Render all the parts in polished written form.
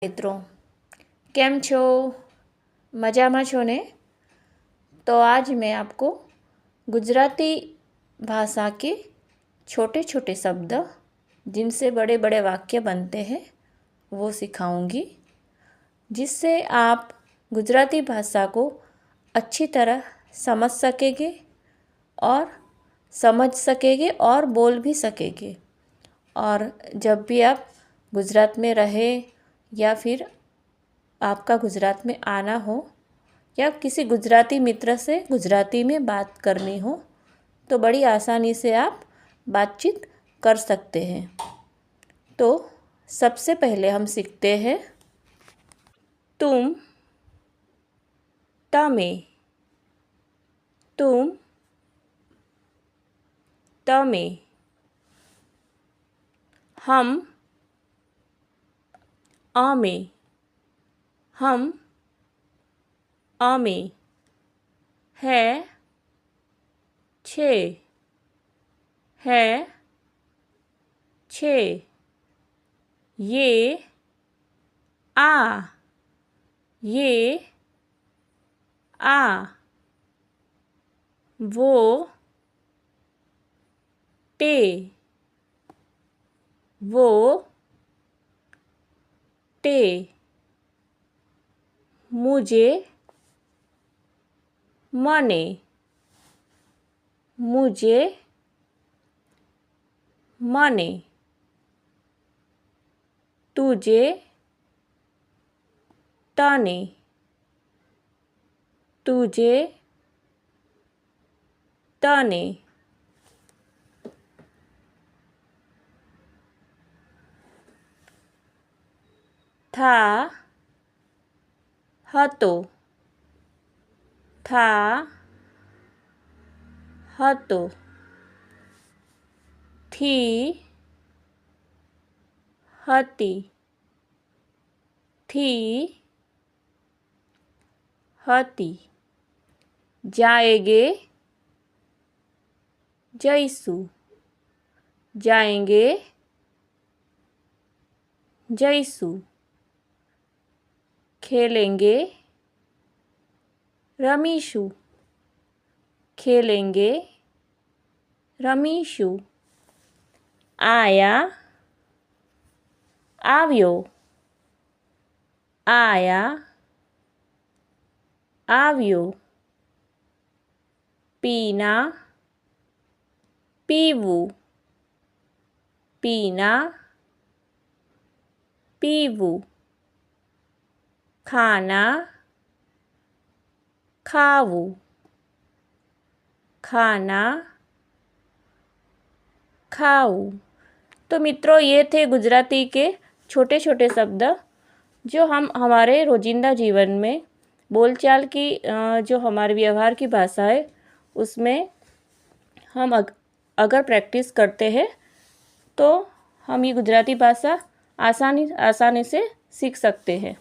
મિત્રો કેમ છો? મજામાં છો ने? तो आज मैं आपको गुजराती भाषा के छोटे छोटे शब्द जिनसे बड़े बड़े वाक्य बनते हैं वो सिखाऊंगी, जिससे आप गुजराती भाषा को अच्छी तरह समझ सकेंगे और बोल भी सकेंगे। और जब भी आप गुजरात में रहे या फिर आपका गुजरात में आना हो या किसी गुजराती मित्र से गुजराती में बात करनी हो तो बड़ी आसानी से आप बातचीत कर सकते हैं। तो सबसे पहले हम सीखते हैं तुम, तमे, तुम, तमे, हम, अमे, हम, अमे, है, छे, है, छे, ये, आ, ये, आ, वो, ते, वो, ते, मुझे, मने, मुझे, मने, तुझे, तने, तुझे, तने, था, हतो, था, हतो, थी, हती, थी, हती, जाएंगे, जईसु, जाएंगे, जईसु, खेलेंगे, रमीशु, खेलेंगे, रमीशु, आया, આવ્યો, आया, આવ્યો, पीना, पीवू, पीना, पीवू, खाना, खावू, खाना, खाऊ। तो मित्रों, ये थे गुजराती के छोटे छोटे शब्द जो हम हमारे रोजिंदा जीवन में बोलचाल की जो हमारे व्यवहार की भाषा है उसमें हम अगर प्रैक्टिस करते हैं तो हम ये गुजराती भाषा आसानी से सीख सकते हैं।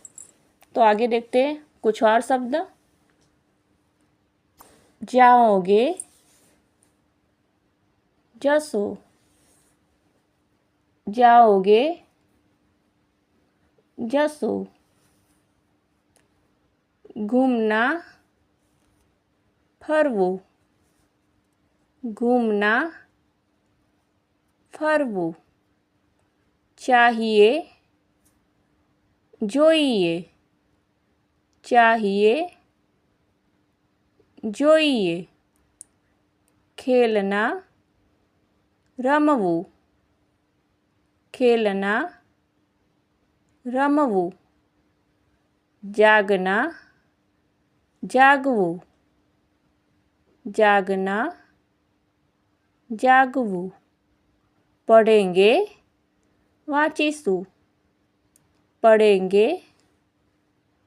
तो आगे देखते हैं कुछ और शब्द। जाओगे, जसो, जाओगे, जसो, घूमना, फरवू, घूमना, फरवू, चाहिए, जोइए, चाहिए, जोइए, खेलना, रमवू, खेलना, रमवू, जागना, जागवू, जागना, जागवू, पढ़ेंगे, वाँचीसु, पढ़ेंगे,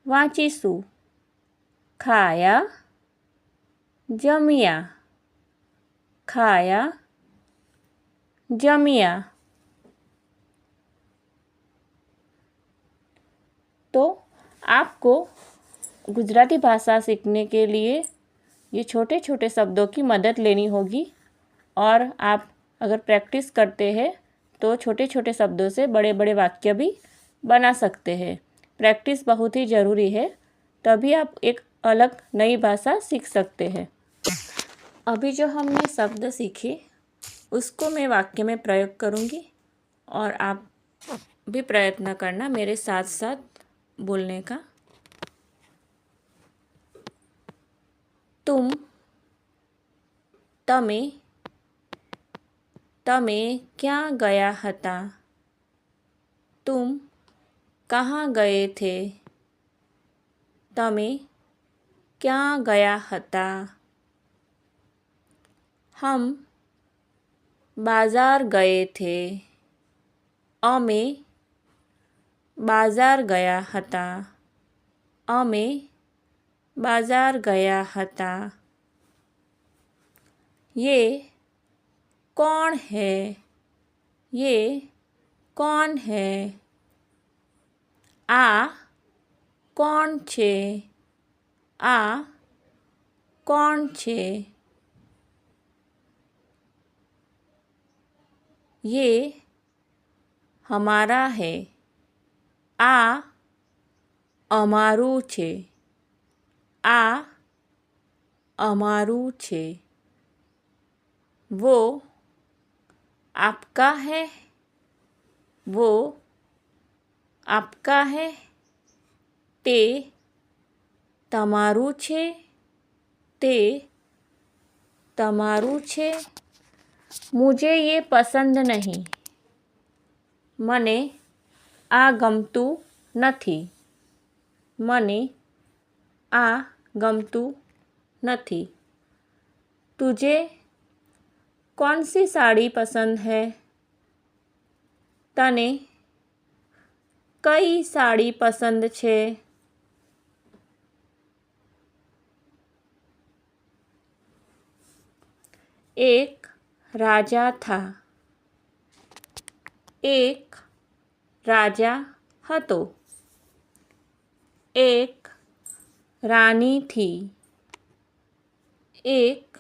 वाँचीसु, खाया, जमिया, खाया, जमिया। तो आपको गुजराती भाषा सीखने के लिए ये छोटे छोटे शब्दों की मदद लेनी होगी और आप अगर प्रैक्टिस करते हैं तो छोटे छोटे शब्दों से बड़े बड़े वाक्य भी बना सकते हैं। प्रैक्टिस बहुत ही ज़रूरी है, तभी आप एक अलग नई भाषा सीख सकते हैं। अभी जो हमने शब्द सीखे उसको मैं वाक्य में प्रयोग करूँगी और आप भी प्रयत्न करना मेरे साथ साथ बोलने का। तुम, તમે, તમે ક્યાં ગયા હતા? तुम कहाँ गए थे? તમે ક્યાં ગયા હતા? हम बाज़ार गए थे। અમે बाज़ार गया હતા। અમે बाज़ार गया હતા। ये कौन है? ये कौन है? आ कौन छे? आ कौन छे? ये हमारा है। आ अमारू छे। आ अमारू छे। वो आपका है। वो आपका है। તે તમારું છે। તે તમારું છે। मुझे ये पसंद नहीं। મને આ ગમતું નથી। મને આ ગમતું નથી। तुझे कौन सी साड़ी पसंद है? तने कई साड़ी पसंद छे? एक राजा था। एक राजा હતો। एक रानी थी। एक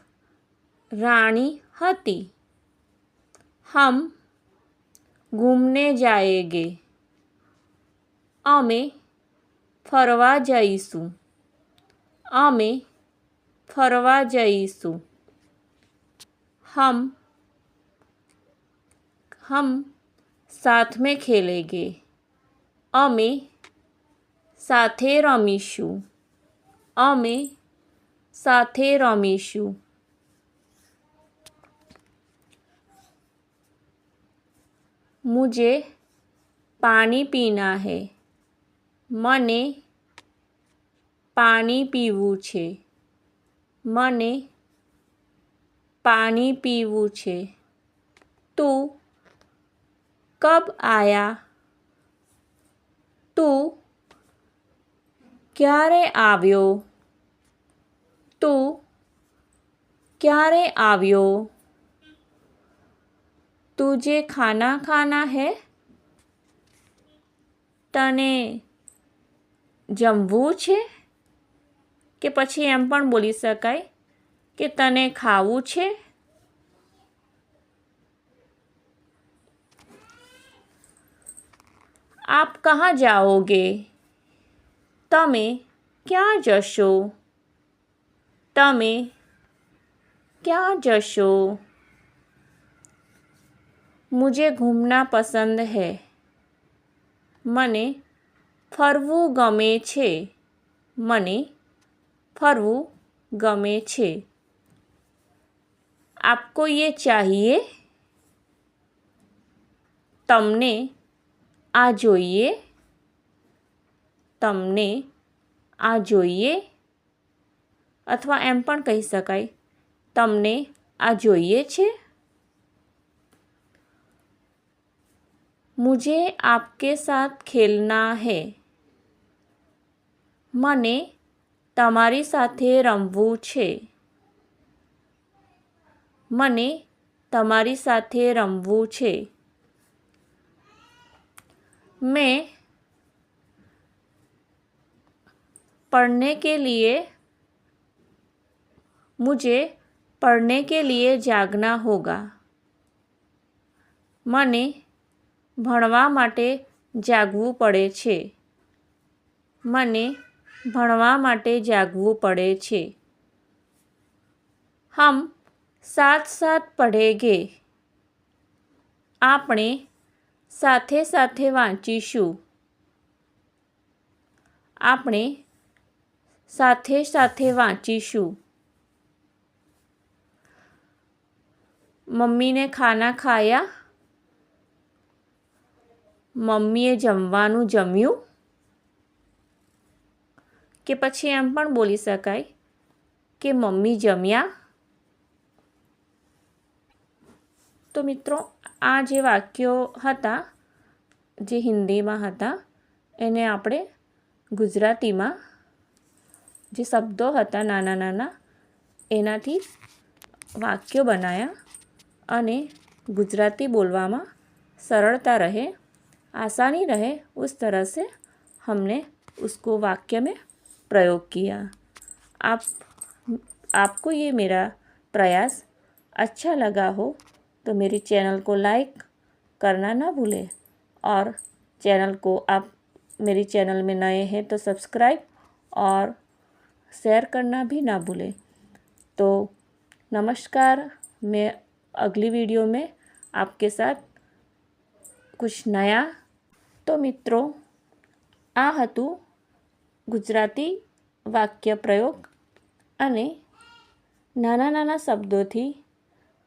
रानी हती। हम घूमने जाएंगे। અમે ફરવા જઈશું। અમે ફરવા જઈશું। हम साथ में खेलेंगे। અમે સાથે રમીશું। અમે સાથે રમીશું। मुझे पानी पीना है। મને પાણી પીવું છે। મને પાણી પીવું છે। तू कब आया? तू ક્યારે આવ્યો? तू ક્યારે આવ્યો? तुझे खाना खाना है? तने જમવું છે? કે પછી એમ પણ બોલી શકાય કે તને ખાવું છે? आप कहाँ जाओगे? તમે ક્યાં જશો? તમે ક્યાં જશો? मुझे घूमना पसंद है। મને ફરવું ગમે છે। મને ફરવું ગમે છે। आपको ये चाहिए? તમને આ જોઈએ? તમને આ જોઈએ? અથવા એમ પણ કહી શકાય તમને આ જોઈએ છે? मुझे आपके साथ खेलना है। મને તમારી સાથે રમવું છે। મને તમારી સાથે રમવું છે। मैं पढ़ने के लिए मुझे पढ़ने के लिए जागना होगा। મને ભણવા માટે જાગવું પડે છે। મને ભણવા માટે જાગવું પડે છે. હમ સાથ સાથ પઢેંગે. આપણે સાથે સાથે વાંચીશું. આપણે સાથે સાથે વાંચીશું. મમ્મી ને ખાના ખાયા. મમ્મીએ જમવાનું જમ્યું. કે પછી એમ પણ બોલી શકાય કે મમ્મી જમ્યા. તો મિત્રો, આ જે વાક્યો હતા જે હિન્દીમાં હતા એને આપણે ગુજરાતીમાં જે શબ્દો હતા નાના નાના એનાથી વાક્યો बनाया અને गुजराती बोलवामा सरलता रहे, आसानी रहे, उस तरह से हमने उसको वाक्य में प्रयोग किया. आपको ये मेरा प्रयास अच्छा लगा हो तो मेरी चैनल को लाइक करना ना भूलें और चैनल को आप मेरी चैनल में नए हैं तो सब्सक्राइब और शेयर करना भी ना भूलें. तो नमस्कार. मैं अगली वीडियो में आपके साथ कुछ नया. तो મિત્રો, આ હતું ગુજરાતી વાક્ય પ્રયોગ અને નાના નાના શબ્દોથી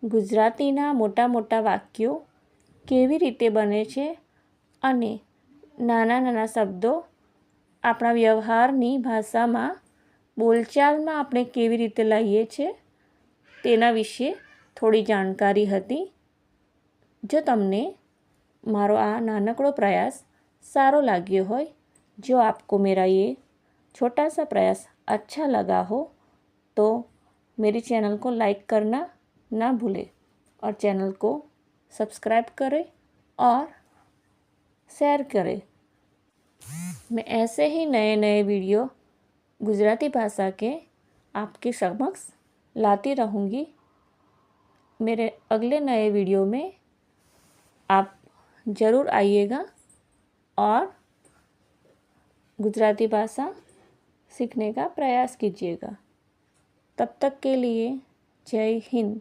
ગુજરાતીના મોટા મોટા વાક્યો કેવી રીતે બને છે અને નાના નાના શબ્દો આપણા વ્યવહારની ભાષામાં બોલચાલમાં આપણે કેવી રીતે લાવીએ છીએ તેના વિશે થોડી જાણકારી હતી. જો તમને मारो आ नानकड़ो प्रयास सारो लाग्यो हो, जो आपको मेरा ये छोटा सा प्रयास अच्छा लगा हो तो मेरी चैनल को लाइक करना ना भूलें और चैनल को सब्सक्राइब करें और शेयर करें. मैं ऐसे ही नए नए वीडियो गुजराती भाषा के आपके समक्ष लाती रहूँगी. मेरे अगले नए वीडियो में आप ज़रूर आइएगा और गुजराती भाषा सीखने का प्रयास कीजिएगा. तब तक के लिए जय हिंद.